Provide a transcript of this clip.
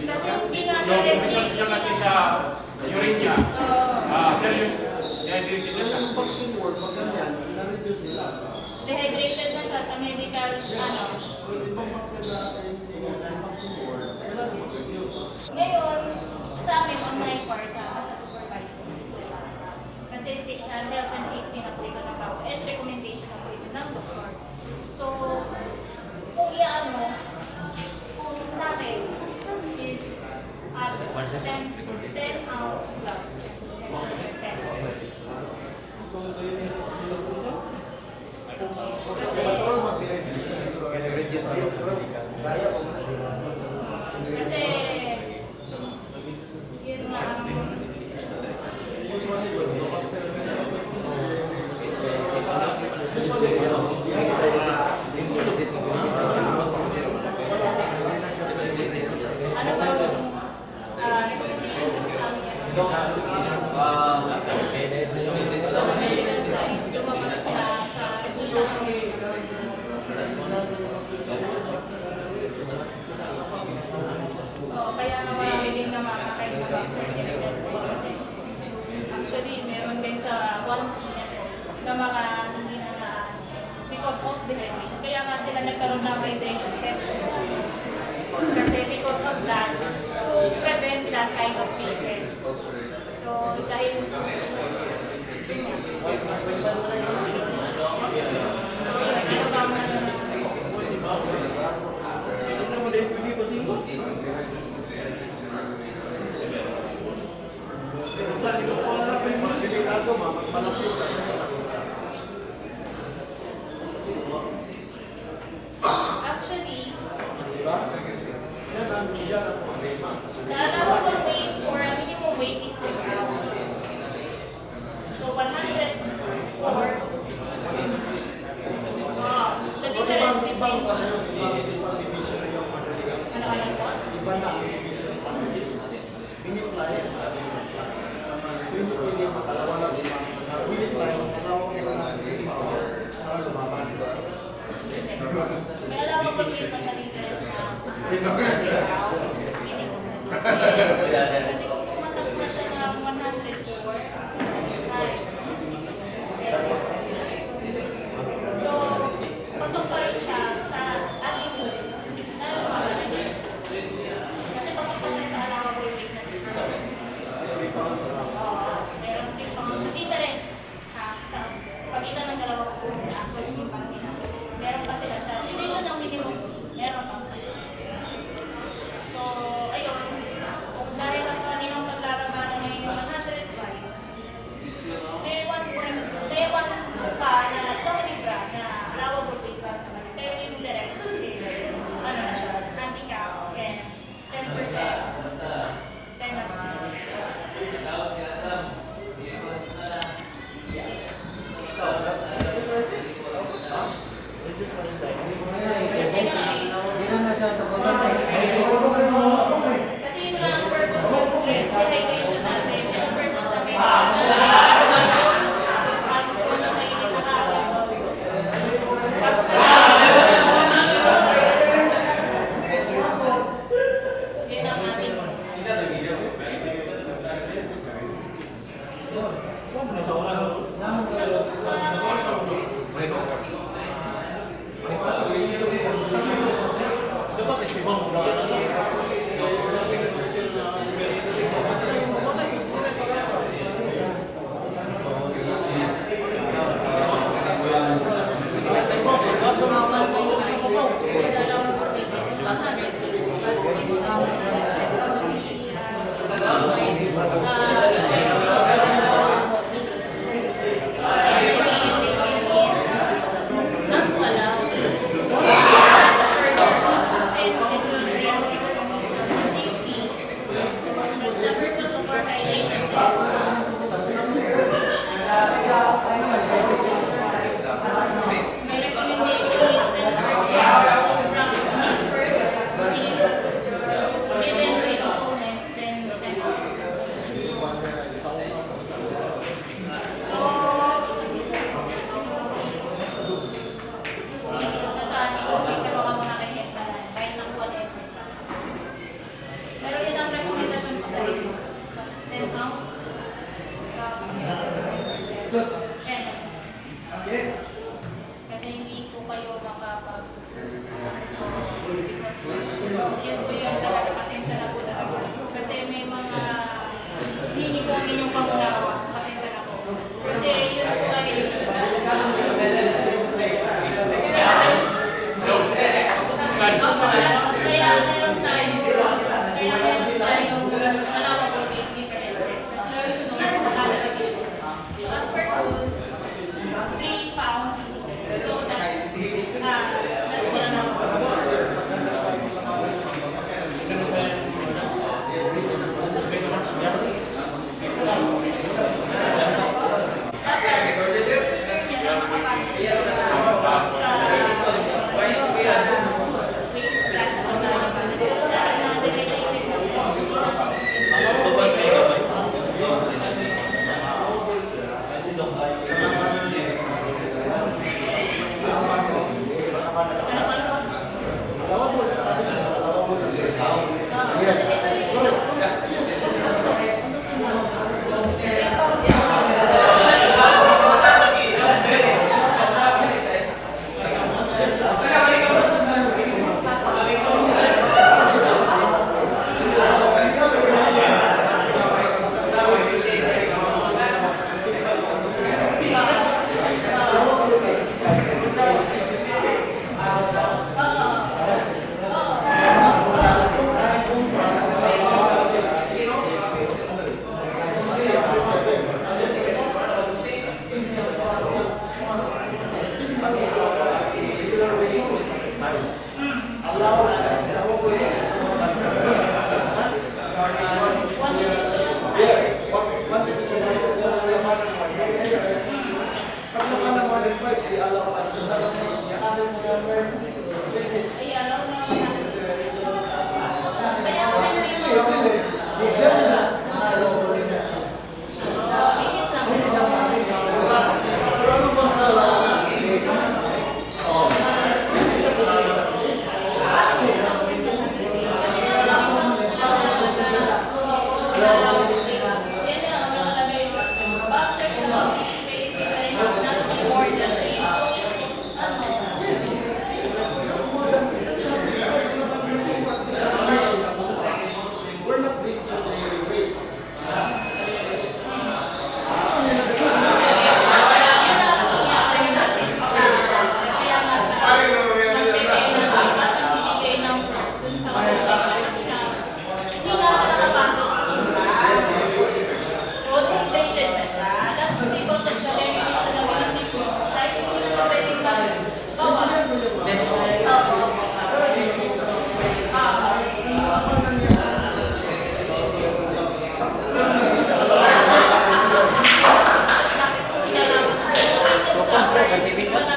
Kasi hindi nga siya result niya kasi sa urine niya. Serious. Dehydrated na siya. Yung vaccine work, pag ganyan, na-reduce nila. dehydrated na siya sa medical, ano. Ibang vaccine sa akin, yung vaccine work, kailangan mag-reduce. Ngayon, sa amin, on my part, as a supervisor, kasi health and safety na po ito ng tao, and recommendation na po ito ng doktor. So, kung iyan mo, kung sa akin, is at 10 ounce gloves. 10 ounce. Kasi, yun nga ang ano ba yung recommendation ko sa amin yan? Lumabas na sa resulta. Oo, kaya nga marami din namamatay na vaccinated kasi actually meron din sa 1C na mga hindi na because of dehydration. Kaya nga sila nagkaroon ng hydration test. Kasi because of that, to prevent that kind of cases. So, dahil Mas delikado, mas malaki siya sa kanila. actually, Diba? Yan ang problema. the allowable weight for a minimum weight is 2 grams. So, 104. The difference between Ibang division na yung ano po? iba na ang division sa mini-fly. So, hindi pwede makalawa lang mini-fly, makalawa nila na para lumaban. May allowable weight na difference na 100 grams minimum sa minimum. Kasi kung tumatakbo siya ng 104, so, pasok pa rin siya sa ating kasi pasok pa siya sa allowable weight na difference. Meron din pang sa difference sa pagitan ng dalawang kung sa actual impact nila. Meron pa sila sa division ng minimum. Meron pa. So, ayun. Kung dahil ang kanilang paglalabanan ay 105, may 1 pa na sa libra na allowable weight para sa kanila. Pero yung the rest is, ano na siya, handicap and 10%. 10 na ba? Kasi yun lang ang purpose ng dehydration natin. Yung purpose natin. Sa init na kawan. Yun ang ating. Sa kayo makapag because yun po yun talaga, pasensya na po talaga. Kasi may mga hindi po ang inyong pangunawa